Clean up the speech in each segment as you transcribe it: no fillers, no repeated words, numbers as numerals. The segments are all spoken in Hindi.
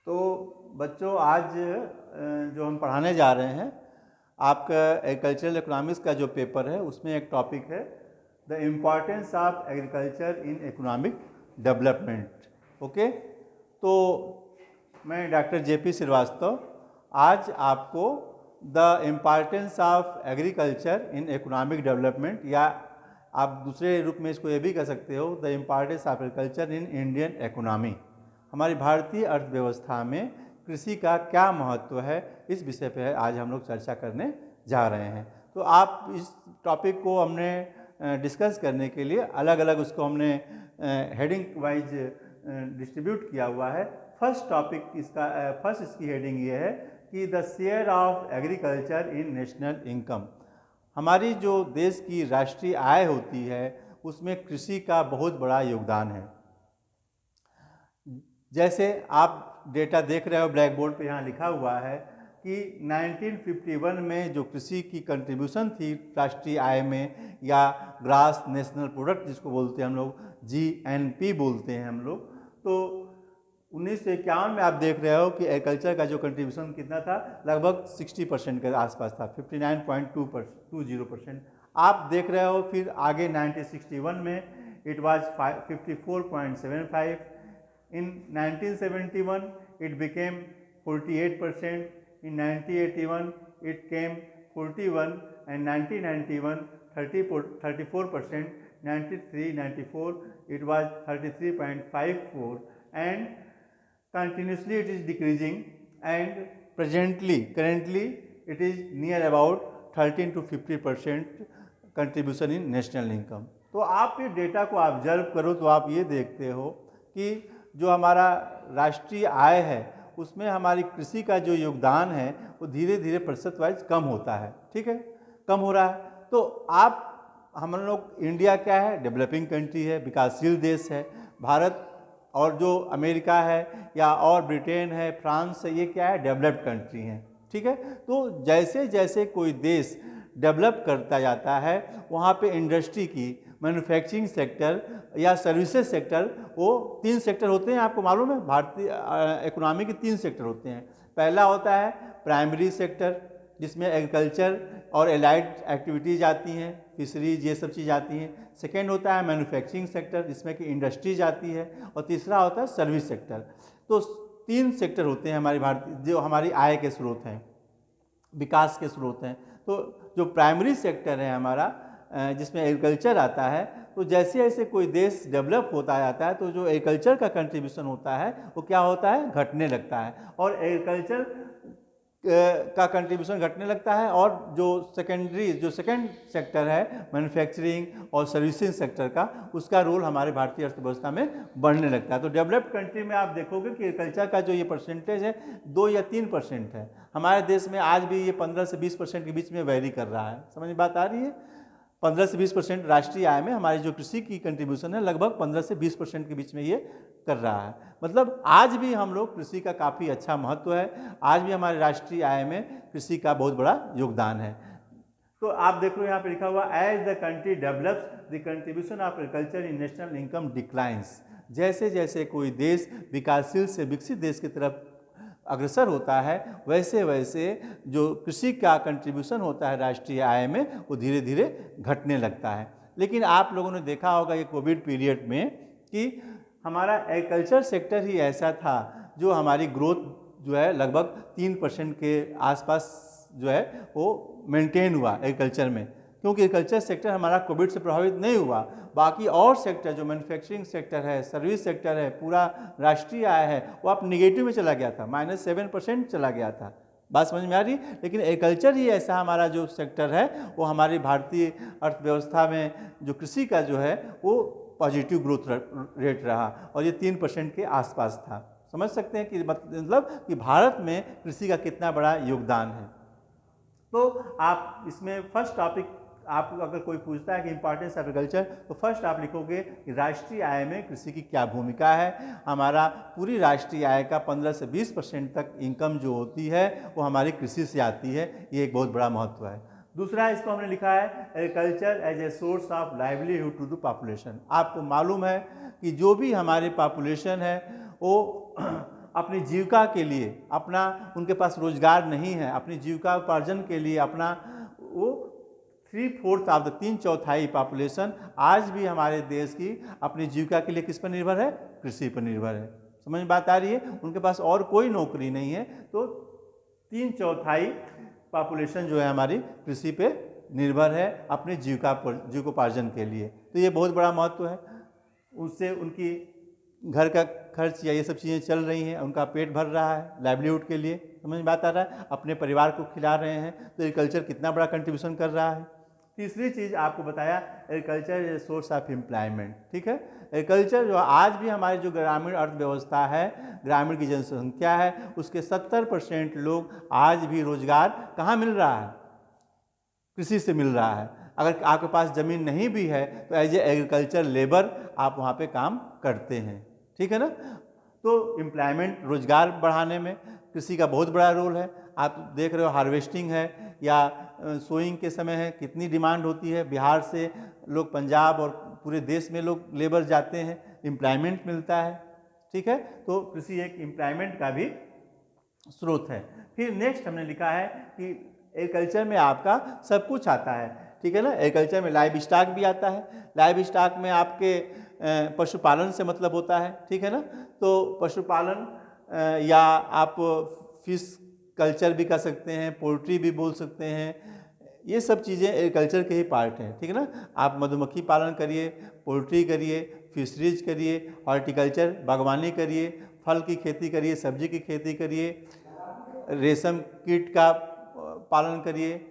तो बच्चों आज जो हम पढ़ाने जा रहे हैं आपका एग्रीकल्चरल इकोनॉमिक्स का जो पेपर है उसमें एक टॉपिक है the importance of agriculture in economic development. Okay, तो मैं डॉक्टर JP श्रीवास्तव आज आपको the importance of agriculture in economic development, या आप दूसरे रूप में इसको ये भी कह सकते हो the importance of agriculture in Indian economy, हमारी भारतीय अर्थव्यवस्था में कृषि का क्या महत्व है, इस विषय पर आज हम लोग चर्चा करने जा रहे हैं। तो आप इस टॉपिक को हमने डिस्कस करने के लिए अलग अलग उसको हमने हेडिंग वाइज डिस्ट्रीब्यूट किया हुआ है। फर्स्ट इसकी हेडिंग ये है कि the share of agriculture in national income. हमारी जो देश की राष्ट्रीय आय होती है उसमें कृषि का बहुत बड़ा योगदान है। जैसे आप डेटा देख रहे हो ब्लैक बोर्ड पे, यहाँ लिखा हुआ है कि 1951 में जो कृषि की कंट्रीब्यूशन थी राष्ट्रीय आय में, या ग्रास नेशनल प्रोडक्ट जिसको बोलते हैं हम लोग, GNP बोलते हैं हम लोग, तो 1951 में आप देख रहे हो कि एग्रीकल्चर का जो कंट्रीब्यूशन कितना था, लगभग 60% के आसपास था, 59.20%। आप देख रहे हो फिर आगे 1961 में it was 54.75। In 1971 it became 48%, in 1981 it came 41, and 1991 34%, 93-94 it was 33.54, and continuously it is decreasing, and currently it is near about 13 to 50% contribution in national income। तो आप ये डेटा को ऑब्जर्व करो तो आप ये देखते हो कि जो हमारा राष्ट्रीय आय है उसमें हमारी कृषि का जो योगदान है वो धीरे धीरे प्रतिशत वाइज कम होता है। ठीक है, कम हो रहा है। तो आप हम लोग, इंडिया क्या है, डेवलपिंग कंट्री है, विकासशील देश है। भारत और जो अमेरिका है या और ब्रिटेन है, फ्रांस है, ये क्या है, डेवलप्ड कंट्री हैं। ठीक है, तो जैसे जैसे कोई देश डेवलप करता जाता है वहाँ पे इंडस्ट्री की, मैन्युफैक्चरिंग सेक्टर या सर्विसेज सेक्टर, वो 3 सेक्टर होते हैं। आपको मालूम है भारतीय इकोनॉमी के 3 सेक्टर होते हैं। पहला होता है प्राइमरी सेक्टर, जिसमें एग्रीकल्चर और एलाइड एक्टिविटीज़ आती हैं, फिशरीज, ये सब चीज़ आती हैं। सेकेंड होता है मैन्युफैक्चरिंग सेक्टर, जिसमें कि इंडस्ट्रीज आती है। और तीसरा होता है सर्विस सेक्टर। तो 3 सेक्टर होते हैं हमारी भारतीय, जो हमारी आय के स्रोत हैं, विकास के स्रोत हैं। तो जो प्राइमरी सेक्टर है हमारा, जिसमें एग्रीकल्चर आता है, तो जैसे जैसे कोई देश डेवलप होता जाता है तो जो एग्रीकल्चर का कंट्रीब्यूशन होता है वो क्या होता है, घटने लगता है। और एग्रीकल्चर का कंट्रीब्यूशन घटने लगता है, और जो सेकेंड सेक्टर है मैन्युफैक्चरिंग और सर्विसिंग सेक्टर का, उसका रोल हमारे भारतीय अर्थव्यवस्था में बढ़ने लगता है। तो डेवलप्ड कंट्री में आप देखोगे कि एग्रीकल्चर का जो ये परसेंटेज है 2 या 3% है। हमारे देश में आज भी ये 15 से 20% के बीच में वैरी कर रहा है। समझ में बात आ रही है? 15 से 20% राष्ट्रीय आय में हमारी जो कृषि की कंट्रीब्यूशन है लगभग 15 से 20% के बीच में ये कर रहा है। मतलब आज भी हम लोग कृषि का काफ़ी अच्छा महत्व है, आज भी हमारे राष्ट्रीय आय में कृषि का बहुत बड़ा योगदान है। तो आप देखो यहाँ पे लिखा हुआ, as the country develops the contribution of agriculture in national income declines. जैसे जैसे कोई देश विकासशील से विकसित देश की तरफ अग्रसर होता है, वैसे वैसे जो कृषि का कंट्रीब्यूशन होता है राष्ट्रीय आय में वो धीरे धीरे घटने लगता है। लेकिन आप लोगों ने देखा होगा ये कोविड पीरियड में कि हमारा एग्रीकल्चर सेक्टर ही ऐसा था जो हमारी ग्रोथ जो है लगभग 3% के आसपास जो है वो मेंटेन हुआ एग्रीकल्चर में, क्योंकि एग्रीकल्चर सेक्टर हमारा कोविड से प्रभावित नहीं हुआ। बाकी और सेक्टर जो मैन्युफैक्चरिंग सेक्टर है, सर्विस सेक्टर है, पूरा राष्ट्रीय आय है, वो आप निगेटिव में चला गया था, -7% चला गया था। बात समझ में आ रही? लेकिन एग्रीकल्चर ही ऐसा हमारा जो सेक्टर है वो हमारी भारतीय अर्थव्यवस्था में जो कृषि का जो है वो पॉजिटिव ग्रोथ रेट रहा, और ये 3% के आसपास था। समझ सकते हैं कि मतलब कि भारत में कृषि का कितना बड़ा योगदान है। तो आप इसमें फर्स्ट टॉपिक, आप अगर कोई पूछता है कि इंपॉर्टेंस ऑफ एग्रीकल्चर, तो फर्स्ट आप लिखोगे कि राष्ट्रीय आय में कृषि की क्या भूमिका है। हमारा पूरी राष्ट्रीय आय का 15 से 20% तक इनकम जो होती है वो हमारी कृषि से आती है, ये एक बहुत बड़ा महत्व है। दूसरा इसको हमने लिखा है agriculture as a source of livelihood to the population. आपको मालूम है कि जो भी हमारी पॉपुलेशन है वो अपनी जीविका के लिए अपना, उनके पास रोजगार नहीं है, अपनी जीविका उपार्जन के लिए अपना वो 3/4 ऑफ द 3/4 पॉपुलेशन आज भी हमारे देश की अपनी जीविका के लिए किस पर निर्भर है? कृषि पर निर्भर है। समझ में बात आ रही है? उनके पास और कोई नौकरी नहीं है, तो 3/4 पॉपुलेशन जो है हमारी कृषि पे निर्भर है अपनी जीविकोपार्जन के लिए। तो ये बहुत बड़ा महत्व है, उससे उनकी घर का खर्च या ये सब चीज़ें चल रही हैं, उनका पेट भर रहा है लाइवलीहुड के लिए। समझ में बात आ रहा है? अपने परिवार को खिला रहे हैं, तो एग्रीकल्चर कितना बड़ा कंट्रीब्यूशन कर रहा है। तीसरी चीज़ आपको बताया, agriculture is source of employment. ठीक है, एग्रीकल्चर जो आज भी हमारी जो ग्रामीण अर्थव्यवस्था है, ग्रामीण की जनसंख्या है, उसके 70% लोग आज भी रोजगार कहाँ मिल रहा है? कृषि से मिल रहा है। अगर आपके पास ज़मीन नहीं भी है तो एज ए एग्रीकल्चर लेबर आप वहाँ पे काम करते हैं। ठीक है ना? तो एम्प्लॉयमेंट, रोजगार बढ़ाने में कृषि का बहुत बड़ा रोल है। आप देख रहे हो हार्वेस्टिंग है या सोइंग के समय है, कितनी डिमांड होती है। बिहार से लोग पंजाब और पूरे देश में लोग लेबर जाते हैं, एम्प्लॉयमेंट मिलता है। ठीक है, तो कृषि एक एम्प्लॉयमेंट का भी स्रोत है। फिर नेक्स्ट हमने लिखा है कि एग्रीकल्चर में आपका सब कुछ आता है। ठीक है ना, एग्रीकल्चर में लाइव स्टॉक भी आता है। लाइव स्टॉक में आपके पशुपालन से मतलब होता है। ठीक है ना, तो पशुपालन या आप फिश कल्चर भी कर सकते हैं, पोल्ट्री भी बोल सकते हैं, ये सब चीज़ें एग्रीकल्चर के ही पार्ट हैं। ठीक है ना, आप मधुमक्खी पालन करिए, पोल्ट्री करिए, फिशरीज करिए, हॉर्टिकल्चर बागवानी करिए, फल की खेती करिए, सब्जी की खेती करिए, रेशम कीट का पालन करिए।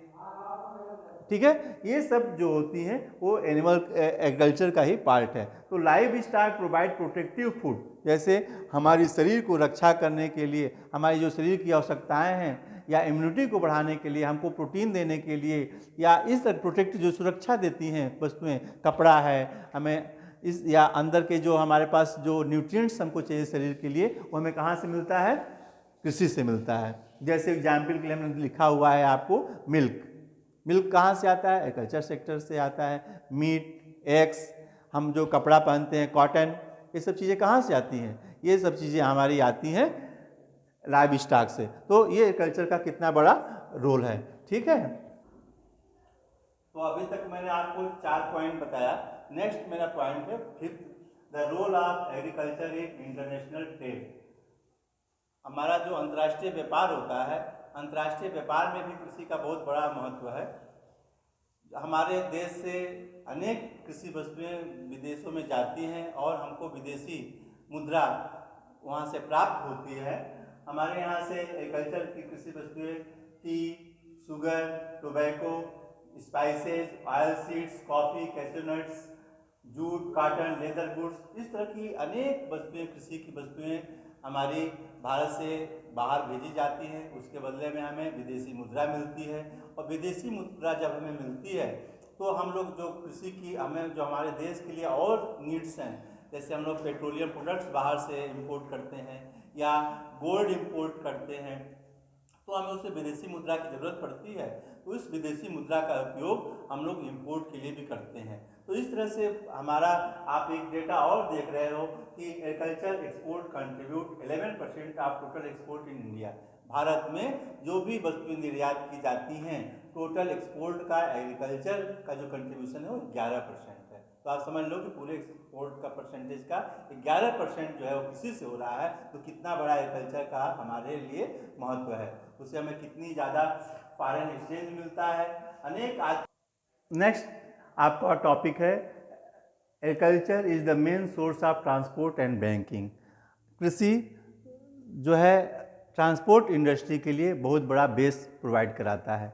ठीक है, ये सब जो होती हैं वो एनिमल एग्रीकल्चर का ही पार्ट है। तो live stock provide protective food, जैसे हमारी शरीर को रक्षा करने के लिए, हमारी जो शरीर की आवश्यकताएं हैं या इम्यूनिटी को बढ़ाने के लिए, हमको प्रोटीन देने के लिए, या इस प्रोटेक्ट जो सुरक्षा देती हैं वस्तुएं, कपड़ा है हमें इस, या अंदर के जो हमारे पास जो न्यूट्रिएंट्स हमको चाहिए शरीर के लिए, वो हमें कहाँ से मिलता है? कृषि से मिलता है। जैसे एग्जाम्पल के लिए हमने लिखा हुआ है आपको मिल्क। मिल्क कहाँ से आता है? एग्रीकल्चर सेक्टर से आता है। मीट, एग्स, हम जो कपड़ा पहनते हैं, कॉटन, ये सब चीज़ें कहाँ से आती हैं? ये सब चीज़ें हमारी आती हैं लाइव स्टॉक से। तो ये एग्रीकल्चर का कितना बड़ा रोल है। ठीक है, तो अभी तक मैंने आपको 4 पॉइंट बताया। नेक्स्ट मेरा पॉइंट है 5th, the role of agriculture in international trade. हमारा जो अंतर्राष्ट्रीय व्यापार होता है, अंतर्राष्ट्रीय व्यापार में भी कृषि का बहुत बड़ा महत्व है। हमारे देश से अनेक कृषि वस्तुएं विदेशों में जाती हैं और हमको विदेशी मुद्रा वहाँ से प्राप्त होती है। हमारे यहाँ से एग्रीकल्चर की कृषि वस्तुएं T, sugar, tobacco, spices, oil seeds, coffee, cashew nuts, jute, cotton, leather goods, इस तरह की अनेक वस्तुएं, कृषि की वस्तुएं हमारी भारत से बाहर भेजी जाती हैं। उसके बदले में हमें विदेशी मुद्रा मिलती है, और विदेशी मुद्रा जब हमें मिलती है तो हम लोग जो कृषि की हमें जो हमारे देश के लिए और नीड्स हैं, जैसे हम लोग पेट्रोलियम प्रोडक्ट्स बाहर से इंपोर्ट करते हैं या गोल्ड इंपोर्ट करते हैं, तो हमें उसे विदेशी मुद्रा की ज़रूरत पड़ती है। तो इस विदेशी मुद्रा का उपयोग हम लोग इंपोर्ट के लिए भी करते हैं। तो इस तरह से हमारा, आप एक डेटा और देख रहे हो कि agriculture export contribute 11% of total export in India. Bharat में जो भी वस्तुएं निर्यात की जाती हैं, टोटल एक्सपोर्ट का एग्रीकल्चर का जो कंट्रीब्यूशन है वो 11% है। तो आप समझ लो कि पूरे एक्सपोर्ट का परसेंटेज का 11% जो है वो कृषि से हो रहा है। तो कितना बड़ा एग्रीकल्चर का हमारे लिए महत्व है, उससे हमें कितनी ज़्यादा फॉरेन एक्सचेंज मिलता है, अनेक। नेक्स्ट आपका टॉपिक है agriculture is the main source of transport and banking. कृषि जो है ट्रांसपोर्ट इंडस्ट्री के लिए बहुत बड़ा बेस प्रोवाइड कराता है।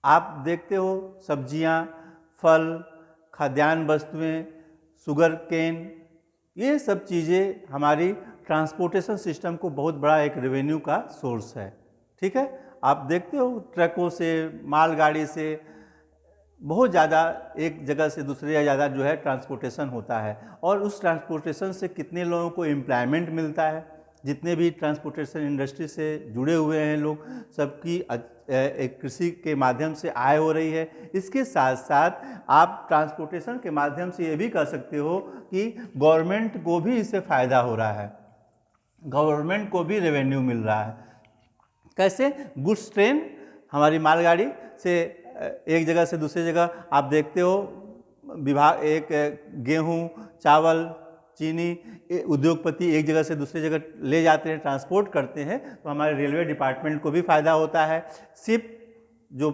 आप देखते हो सब्जियां, फल, खाद्यान्न वस्तुएं, शुगर केन, ये सब चीज़ें हमारी ट्रांसपोर्टेशन सिस्टम को बहुत बड़ा एक रेवेन्यू का सोर्स है। ठीक है, आप देखते हो ट्रकों से, मालगाड़ी से बहुत ज़्यादा एक जगह से दूसरी जगह ज़्यादा जो है ट्रांसपोर्टेशन होता है, और उस ट्रांसपोर्टेशन से कितने लोगों को एम्प्लॉयमेंट मिलता है। जितने भी ट्रांसपोर्टेशन इंडस्ट्री से जुड़े हुए हैं लोग, सबकी एक कृषि के माध्यम से आय हो रही है। इसके साथ साथ आप ट्रांसपोर्टेशन के माध्यम से ये भी कह सकते हो कि गवर्नमेंट को भी इससे फ़ायदा हो रहा है। गवर्नमेंट को भी रेवेन्यू मिल रहा है। कैसे? गुड्स ट्रेन, हमारी मालगाड़ी से एक जगह से दूसरी जगह, आप देखते हो विभाग, एक गेहूं, चावल, चीनी, उद्योगपति एक जगह से दूसरी जगह ले जाते हैं, ट्रांसपोर्ट करते हैं, तो हमारे रेलवे डिपार्टमेंट को भी फ़ायदा होता है। शिप, जो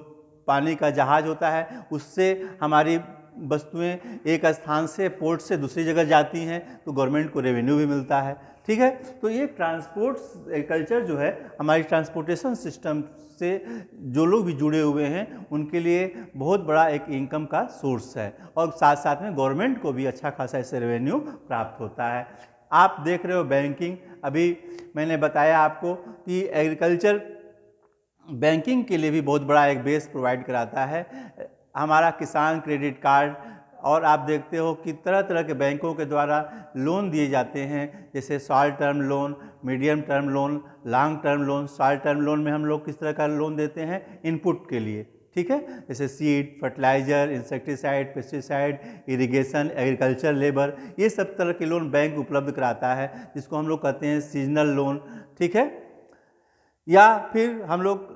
पानी का जहाज़ होता है, उससे हमारी वस्तुएं एक स्थान से, पोर्ट से दूसरी जगह जाती हैं, तो गवर्नमेंट को रेवेन्यू भी मिलता है। ठीक है, तो ये ट्रांसपोर्ट एग्रीकल्चर जो है, हमारी ट्रांसपोर्टेशन सिस्टम से जो लोग भी जुड़े हुए हैं उनके लिए बहुत बड़ा एक इनकम का सोर्स है, और साथ साथ में गवर्नमेंट को भी अच्छा खासा इससे रेवेन्यू प्राप्त होता है। आप देख रहे हो बैंकिंग, अभी मैंने बताया आपको कि एग्रीकल्चर बैंकिंग के लिए भी बहुत बड़ा एक बेस प्रोवाइड कराता है। हमारा किसान क्रेडिट कार्ड, और आप देखते हो कि तरह तरह के बैंकों के द्वारा लोन दिए जाते हैं, जैसे short term loan, medium term loan, long term loan. Short term loan में हम लोग किस तरह का लोन देते हैं? इनपुट के लिए, ठीक है, जैसे seed, fertiliser, insecticide, pesticide, irrigation, agriculture labour, ये सब तरह के लोन बैंक उपलब्ध कराता है, जिसको हम लोग कहते हैं सीजनल लोन। ठीक है, या फिर हम लोग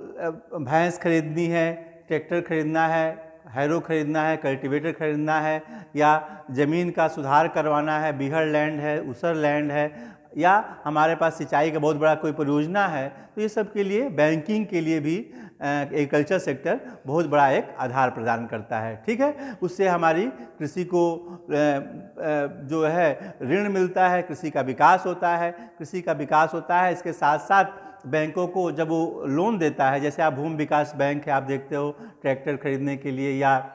भैंस खरीदनी है, ट्रैक्टर खरीदना है, हैरो खरीदना है, कल्टीवेटर खरीदना है, या ज़मीन का सुधार करवाना है, बीहड़ लैंड है, ऊसर लैंड है, या हमारे पास सिंचाई का बहुत बड़ा कोई परियोजना है, तो ये सब के लिए बैंकिंग के लिए भी एग्रीकल्चर सेक्टर बहुत बड़ा एक आधार प्रदान करता है। ठीक है, उससे हमारी कृषि को जो है ऋण मिलता है, कृषि का विकास होता है। कृषि का विकास होता है, इसके साथ साथ बैंकों को जब वो लोन देता है, जैसे आप भूमि विकास बैंक है, आप देखते हो ट्रैक्टर खरीदने के लिए, या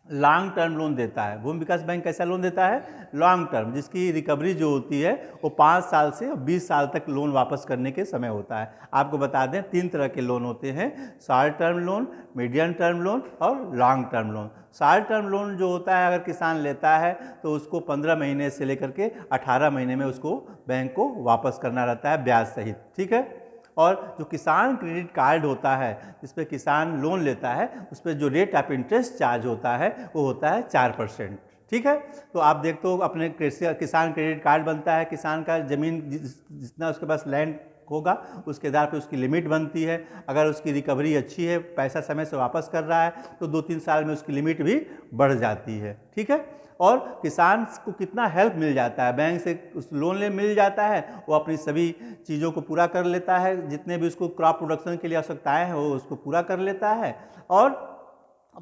लॉन्ग टर्म लोन देता है। भूमि विकास बैंक कैसा लोन देता है? लॉन्ग टर्म, जिसकी रिकवरी जो होती है वो 5 साल से 20 साल तक लोन वापस करने के समय होता है। आपको बता दें 3 तरह के लोन होते हैं, short term loan, medium term loan और long term loan. Short term loan जो होता है, अगर किसान लेता है तो उसको 15 महीने से लेकर के 18 महीने में उसको बैंक को वापस करना रहता है, ब्याज सहित। ठीक है, और जो किसान क्रेडिट कार्ड होता है, जिस पे किसान लोन लेता है, उस पर जो रेट ऑफ इंटरेस्ट चार्ज होता है वो होता है 4%। ठीक है, तो आप देखते हो अपने किसान क्रेडिट कार्ड बनता है, किसान का ज़मीन जितना उसके पास लैंड होगा उसके आधार पर उसकी लिमिट बनती है। अगर उसकी रिकवरी अच्छी है, पैसा समय से वापस कर रहा है, तो 2-3 साल में उसकी लिमिट भी बढ़ जाती है। ठीक है, और किसान को कितना हेल्प मिल जाता है, बैंक से उस लोन ले मिल जाता है, वो अपनी सभी चीज़ों को पूरा कर लेता है, जितने भी उसको क्रॉप प्रोडक्शन के लिए आवश्यकताएं हैं वो उसको पूरा कर लेता है, और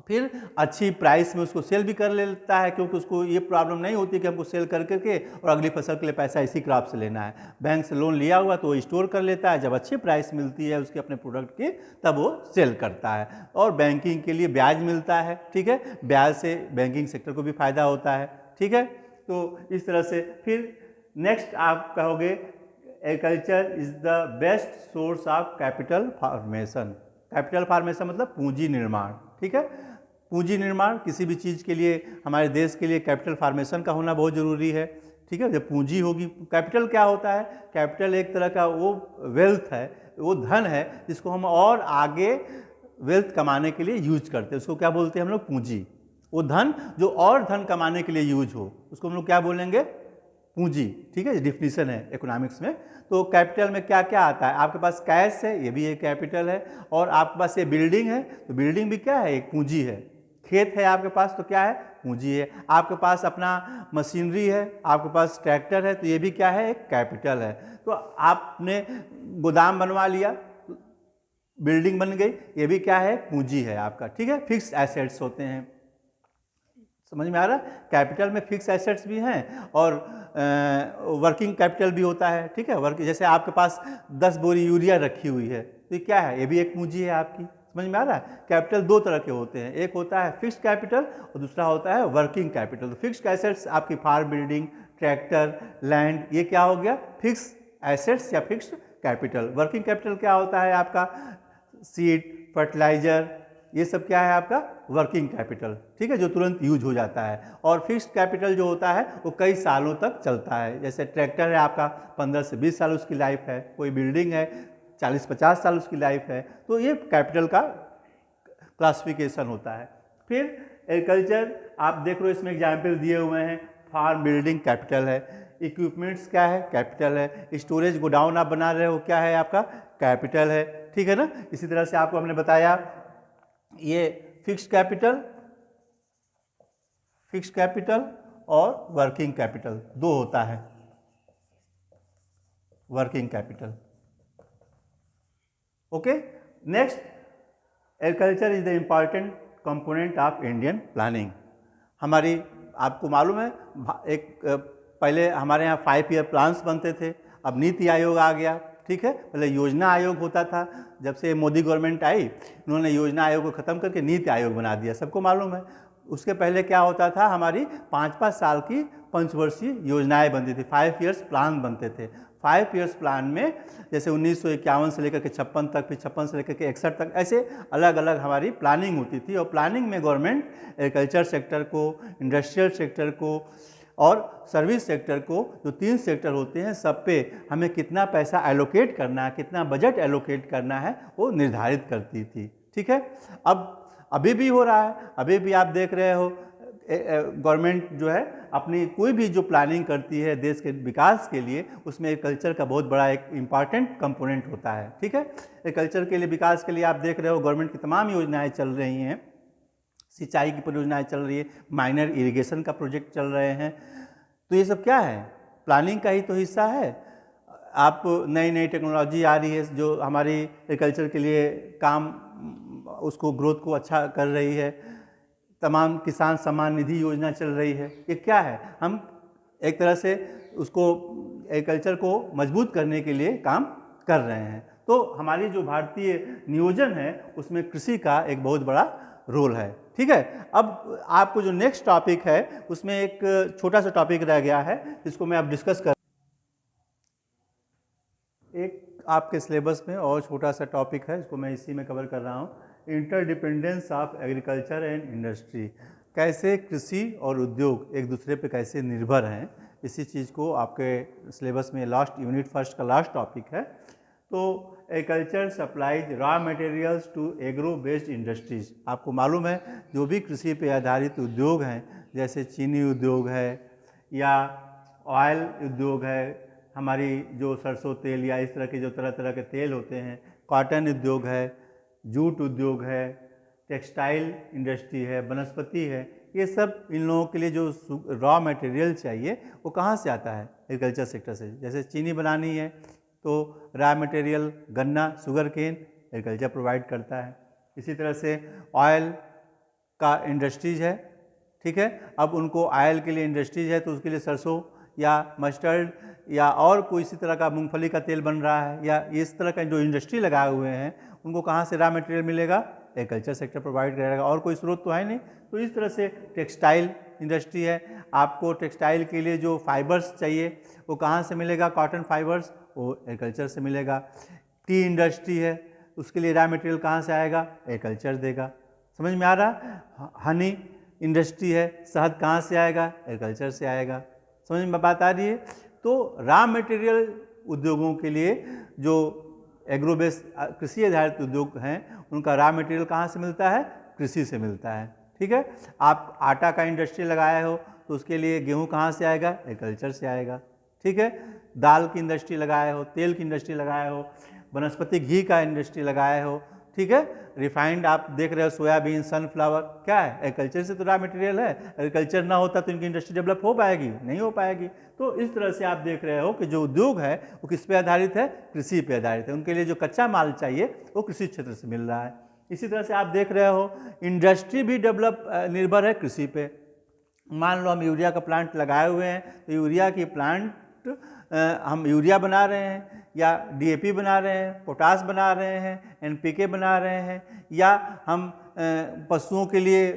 फिर अच्छी प्राइस में उसको सेल भी कर लेता है, क्योंकि उसको ये प्रॉब्लम नहीं होती कि हमको सेल कर करके और अगली फसल के लिए पैसा इसी क्रॉप से लेना है। बैंक से लोन लिया हुआ तो वो स्टोर कर लेता है, जब अच्छी प्राइस मिलती है उसके अपने प्रोडक्ट की, तब वो सेल करता है, और बैंकिंग के लिए ब्याज मिलता है। ठीक है, ब्याज से बैंकिंग सेक्टर को भी फायदा होता है। ठीक है, तो इस तरह से फिर नेक्स्ट आप कहोगे agriculture is the best source of capital formation. Capital formation मतलब पूंजी निर्माण। ठीक है, पूंजी निर्माण किसी भी चीज़ के लिए, हमारे देश के लिए कैपिटल फॉर्मेशन का होना बहुत ज़रूरी है। ठीक है, जब पूंजी होगी, कैपिटल क्या होता है? कैपिटल एक तरह का वो वेल्थ है, वो धन है जिसको हम और आगे वेल्थ कमाने के लिए यूज करते हैं, उसको क्या बोलते हैं हम लोग? पूंजी। वो धन जो और धन कमाने के लिए यूज हो उसको हम लोग क्या बोलेंगे? पूंजी। ठीक है, डिफिनीशन है इकोनॉमिक्स में। तो कैपिटल में क्या क्या आता है? आपके पास कैश है, ये भी एक कैपिटल है, और आपके पास ये बिल्डिंग है, तो बिल्डिंग भी क्या है? एक पूंजी है। खेत है आपके पास, तो क्या है? पूंजी है। आपके पास अपना मशीनरी है, आपके पास ट्रैक्टर है, तो ये भी क्या है? एक कैपिटल है। तो आपने गोदाम बनवा लिया, बिल्डिंग बन गई, ये भी क्या है? पूंजी है आपका। ठीक है, फिक्स्ड एसेट्स होते हैं। समझ में आ रहा है? कैपिटल में फिक्स एसेट्स भी हैं और वर्किंग कैपिटल भी होता है। ठीक है, वर्क, जैसे आपके पास 10 बोरी यूरिया रखी हुई है, तो ये क्या है? ये भी एक पूंजी है आपकी। समझ में आ रहा है? कैपिटल 2 तरह के होते हैं, एक होता है फिक्स्ड कैपिटल और दूसरा होता है वर्किंग कैपिटल। तो फिक्स्ड एसेट्स आपकी फार्म बिल्डिंग, ट्रैक्टर, लैंड, ये क्या हो गया? फिक्स एसेट्स या फिक्स्ड कैपिटल। वर्किंग कैपिटल क्या होता है आपका? सीड, फर्टिलाइजर, ये सब क्या है आपका? Working capital. ठीक है, जो तुरंत यूज हो जाता है। और फिक्स्ड कैपिटल जो होता है वो कई सालों तक चलता है। जैसे ट्रैक्टर है आपका, 15 से 20 साल उसकी लाइफ है, कोई बिल्डिंग है 40-50 साल उसकी लाइफ है। तो ये कैपिटल का क्लासिफिकेशन होता है। फिर एग्रीकल्चर आप देख रहे हो, इसमें एग्जाम्पल दिए हुए हैं। फार्म बिल्डिंग कैपिटल है, इक्विपमेंट्स क्या है, कैपिटल है। स्टोरेज गोडाउन आप बना रहे हो, क्या है आपका, कैपिटल है, ठीक है ना। इसी तरह से आपको हमने बताया ये फिक्स्ड कैपिटल और वर्किंग कैपिटल दो होता है, working capital. Okay, next, agriculture is the important component of Indian planning. हमारी, आपको मालूम है एक पहले हमारे यहाँ 5 ईयर प्लान्स बनते थे, अब नीति आयोग आ गया, ठीक है। पहले योजना आयोग होता था, जब से मोदी गवर्नमेंट आई उन्होंने योजना आयोग को ख़त्म करके नीति आयोग बना दिया, सबको मालूम है। उसके पहले क्या होता था, हमारी 5-5 साल की पंचवर्षीय योजनाएं बनती थी, 5 ईयर्स प्लान बनते थे। 5 ईयर्स प्लान में जैसे 1951 से लेकर के 56 तक, फिर 56 से लेकर के 61 तक, ऐसे अलग अलग हमारी प्लानिंग होती थी। और प्लानिंग में गवर्नमेंट एग्रीकल्चर सेक्टर को, इंडस्ट्रियल सेक्टर को और सर्विस सेक्टर को, जो 3 सेक्टर होते हैं, सब पे हमें कितना पैसा एलोकेट करना है, कितना बजट एलोकेट करना है, वो निर्धारित करती थी, ठीक है। अब अभी भी हो रहा है, अभी भी आप देख रहे हो गवर्नमेंट जो है अपनी कोई भी जो प्लानिंग करती है देश के विकास के लिए, उसमें एग्रीकल्चर का बहुत बड़ा एक इम्पॉर्टेंट कंपोनेंट होता है, ठीक है। एग्रीकल्चर के लिए, विकास के लिए आप देख रहे हो गवर्नमेंट की तमाम योजनाएं चल रही हैं, सिंचाई की परियोजनाएं चल रही है, माइनर इरिगेशन का प्रोजेक्ट चल रहे हैं। तो ये सब क्या है, प्लानिंग का ही तो हिस्सा है। आप नई नई टेक्नोलॉजी आ रही है जो हमारी एग्रीकल्चर के लिए काम, उसको ग्रोथ को अच्छा कर रही है। तमाम किसान सम्मान निधि योजना चल रही है, ये क्या है, हम एक तरह से उसको एग्रीकल्चर को मजबूत करने के लिए काम कर रहे हैं। तो हमारी जो भारतीय नियोजन है उसमें कृषि का एक बहुत बड़ा रोल है, ठीक है। अब आपको जो नेक्स्ट टॉपिक है उसमें एक छोटा सा टॉपिक रह गया है जिसको मैं अब डिस्कस कर, एक आपके सिलेबस में और छोटा सा टॉपिक है, इसको मैं इसी में कवर कर रहा हूँ, interdependence of agriculture and industry. कैसे कृषि और उद्योग एक दूसरे पे कैसे निर्भर हैं, इसी चीज़ को आपके सिलेबस में लास्ट यूनिट फर्स्ट का लास्ट टॉपिक है। तो agriculture supplies raw materials to agro based industries. आपको मालूम है जो भी कृषि पे आधारित उद्योग हैं, जैसे चीनी उद्योग है या ऑयल उद्योग है, हमारी जो सरसों तेल या इस तरह के जो तरह तरह के तेल होते हैं, कॉटन उद्योग है, जूट उद्योग है, टेक्सटाइल इंडस्ट्री है, वनस्पति है, ये सब इन लोगों के लिए जो रॉ मटेरियल चाहिए वो कहाँ से आता है, एग्रीकल्चर सेक्टर से। जैसे चीनी बनानी है तो रॉ मटेरियल गन्ना, शुगर केन एग्रीकल्चर प्रोवाइड करता है। इसी तरह से ऑयल का इंडस्ट्रीज है, ठीक है। अब उनको ऑयल के लिए इंडस्ट्रीज है तो उसके लिए सरसों या मस्टर्ड या और कोई इसी तरह का मूंगफली का तेल बन रहा है, या इस तरह का जो इंडस्ट्री लगाए हुए हैं उनको कहाँ से रॉ मटेरियल मिलेगा, एग्रीकल्चर सेक्टर प्रोवाइड करेगा, और कोई स्रोत तो है नहीं। तो इस तरह से टेक्सटाइल इंडस्ट्री है, आपको टेक्सटाइल के लिए जो फाइबर्स चाहिए वो कहाँ से मिलेगा, कॉटन फाइबर्स, वो एग्रीकल्चर से मिलेगा। टी इंडस्ट्री है, उसके लिए रॉ मटेरियल कहाँ से आएगा, एग्रीकल्चर देगा। समझ में आ रहा। हनी इंडस्ट्री है, शहद कहाँ से आएगा, एग्रीकल्चर से आएगा। समझ में बात आ रही है। तो रॉ मटेरियल उद्योगों के लिए जो एग्रो बेस्ड कृषि आधारित उद्योग हैं उनका रॉ मटेरियल कहाँ से मिलता है, कृषि से मिलता है, ठीक है। आप आटा का इंडस्ट्री लगाए हो तो उसके लिए गेहूँ कहाँ से आएगा, एग्रीकल्चर से आएगा, ठीक है। दाल की इंडस्ट्री लगाए हो, तेल की इंडस्ट्री लगाए हो, वनस्पति घी का इंडस्ट्री लगाए हो, ठीक है। रिफाइंड आप देख रहे हो, सोयाबीन, सनफ्लावर, क्या है, एग्रीकल्चर से तो रॉ मटेरियल है। एग्रीकल्चर ना होता तो इनकी इंडस्ट्री डेवलप हो पाएगी, नहीं हो पाएगी। तो इस तरह से आप देख रहे हो कि जो उद्योग है वो किस पे आधारित है, कृषि पे आधारित है। उनके लिए जो कच्चा माल चाहिए वो कृषि क्षेत्र से मिल रहा है। इसी तरह से आप देख रहे हो इंडस्ट्री भी डेवलप निर्भर है कृषि पे। मान लो हम यूरिया का प्लांट लगाए हुए हैं तो यूरिया की प्लांट हम यूरिया बना रहे हैं या डीएपी बना रहे हैं, पोटास बना रहे हैं, एनपीके बना रहे हैं, या हम पशुओं के लिए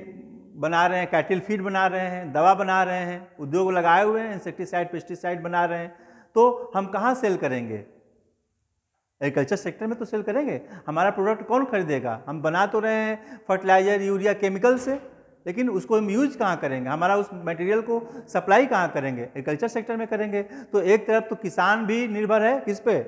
बना रहे हैं, कैटल फीड बना रहे हैं, दवा बना रहे हैं, उद्योग लगाए हुए हैं, इंसेक्टिसाइड पेस्टिसाइड बना रहे हैं, तो हम कहाँ सेल करेंगे, एग्रीकल्चर सेक्टर में तो सेल करेंगे। हमारा प्रोडक्ट कौन खरीदेगा, हम बना तो रहे हैं फर्टिलाइजर, यूरिया, केमिकल से, लेकिन उसको हम यूज कहाँ करेंगे, हमारा उस मटेरियल को सप्लाई कहाँ करेंगे, एग्रीकल्चर सेक्टर में करेंगे। तो एक तरफ तो किसान भी निर्भर है किस पे,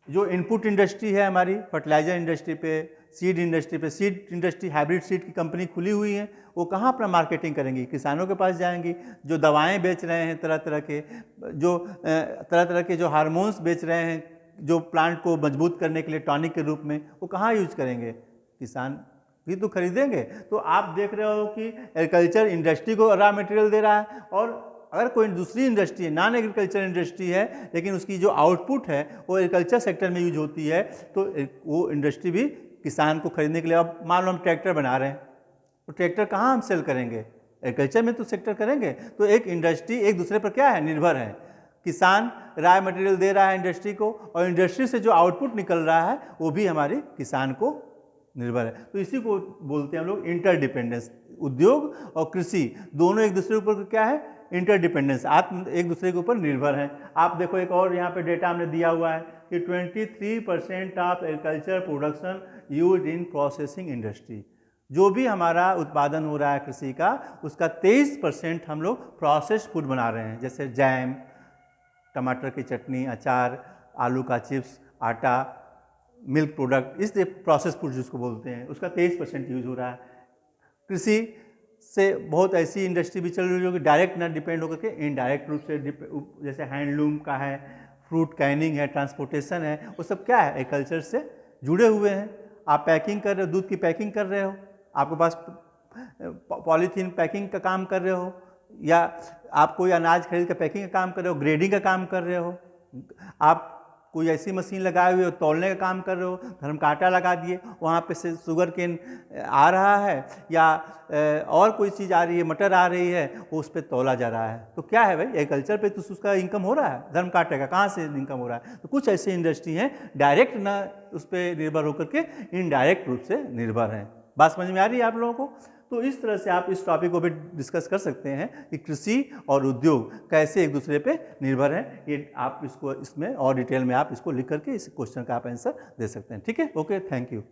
जो इनपुट इंडस्ट्री है हमारी, फर्टिलाइजर इंडस्ट्री पे, सीड इंडस्ट्री पे, सीड इंडस्ट्री हाइब्रिड सीड की कंपनी खुली हुई है, वो कहाँ अपना मार्केटिंग करेंगी? किसानों के पास जाएंगी। जो दवाएं बेच रहे हैं तरह तरह के, जो तरह तरह के जो हार्मोन्स बेच रहे हैं, जो प्लांट को मजबूत करने के लिए टॉनिक के रूप में, वो कहाँ यूज करेंगे? किसान भी तो खरीदेंगे। तो आप देख रहे हो कि एग्रीकल्चर इंडस्ट्री को रॉ मटेरियल दे रहा है, और अगर कोई दूसरी इंडस्ट्री है, नॉन एग्रीकल्चर इंडस्ट्री है, लेकिन उसकी जो आउटपुट है वो एग्रीकल्चर सेक्टर में यूज होती है, तो वो इंडस्ट्री भी किसान को खरीदने के लिए, अब मान लो हम ट्रैक्टर बना रहे हैं, तो ट्रैक्टर कहाँ हम सेल करेंगे? एग्रीकल्चर में तो सेक्टर करेंगे। तो एक इंडस्ट्री एक दूसरे पर क्या है, निर्भर है। किसान रॉ मटेरियल दे रहा है इंडस्ट्री को, और इंडस्ट्री से जो आउटपुट निकल रहा है वो भी हमारे किसान को निर्भर है। तो इसी को बोलते हैं हम लोग इंटरडिपेंडेंस। उद्योग और कृषि दोनों एक दूसरे के ऊपर क्या है, इंटरडिपेंडेंस, आत्म एक दूसरे के ऊपर निर्भर हैं। आप देखो एक और यहाँ पे डेटा हमने दिया हुआ है कि 23% of agriculture production use in processing industry. जो भी हमारा उत्पादन हो रहा है कृषि का, उसका 23% हम लोग प्रोसेस्ड फूड बना रहे हैं, जैसे जैम, टमाटर की चटनी, अचार, आलू का चिप्स, आटा, मिल्क प्रोडक्ट, इस प्रोसेस फूड जिसको बोलते हैं, उसका 23% यूज हो रहा है। कृषि से बहुत ऐसी इंडस्ट्री भी चल रही है जो कि डायरेक्ट ना डिपेंड होकर के इनडायरेक्ट रूप से, जैसे हैंडलूम का है, फ्रूट कैनिंग है, ट्रांसपोर्टेशन है, वो सब क्या है, एग्रीकल्चर से जुड़े हुए हैं। आप पैकिंग कर रहे हो, दूध की पैकिंग कर रहे हो, आपके पास पॉलीथीन पैकिंग का काम कर रहे हो, या आप कोई अनाज खरीद कर पैकिंग का काम कर रहे हो, ग्रेडिंग का काम कर रहे हो, आप कोई ऐसी मशीन लगाए हुए हो, तौलने का काम कर रहे हो, धर्म कांटा लगा दिए, वहाँ पे से शुगर केन आ रहा है, या और कोई चीज़ आ रही है, मटर आ रही है, वो उस पर तौला जा रहा है। तो क्या है भाई, एग्रीकल्चर पे तो उसका इनकम हो रहा है, धर्म कांटे का कहाँ से इनकम हो रहा है? तो कुछ ऐसी इंडस्ट्री हैं डायरेक्ट ना उस पर निर्भर होकर के इनडायरेक्ट रूप से निर्भर हैं। बात समझ में आ रही है आप लोगों को? तो इस तरह से आप इस टॉपिक को भी डिस्कस कर सकते हैं कि कृषि और उद्योग कैसे एक दूसरे पे निर्भर हैं। ये आप इसको इसमें और डिटेल में आप इसको लिख करके इस क्वेश्चन का आप आंसर दे सकते हैं। ठीक है, ओके, थैंक यू।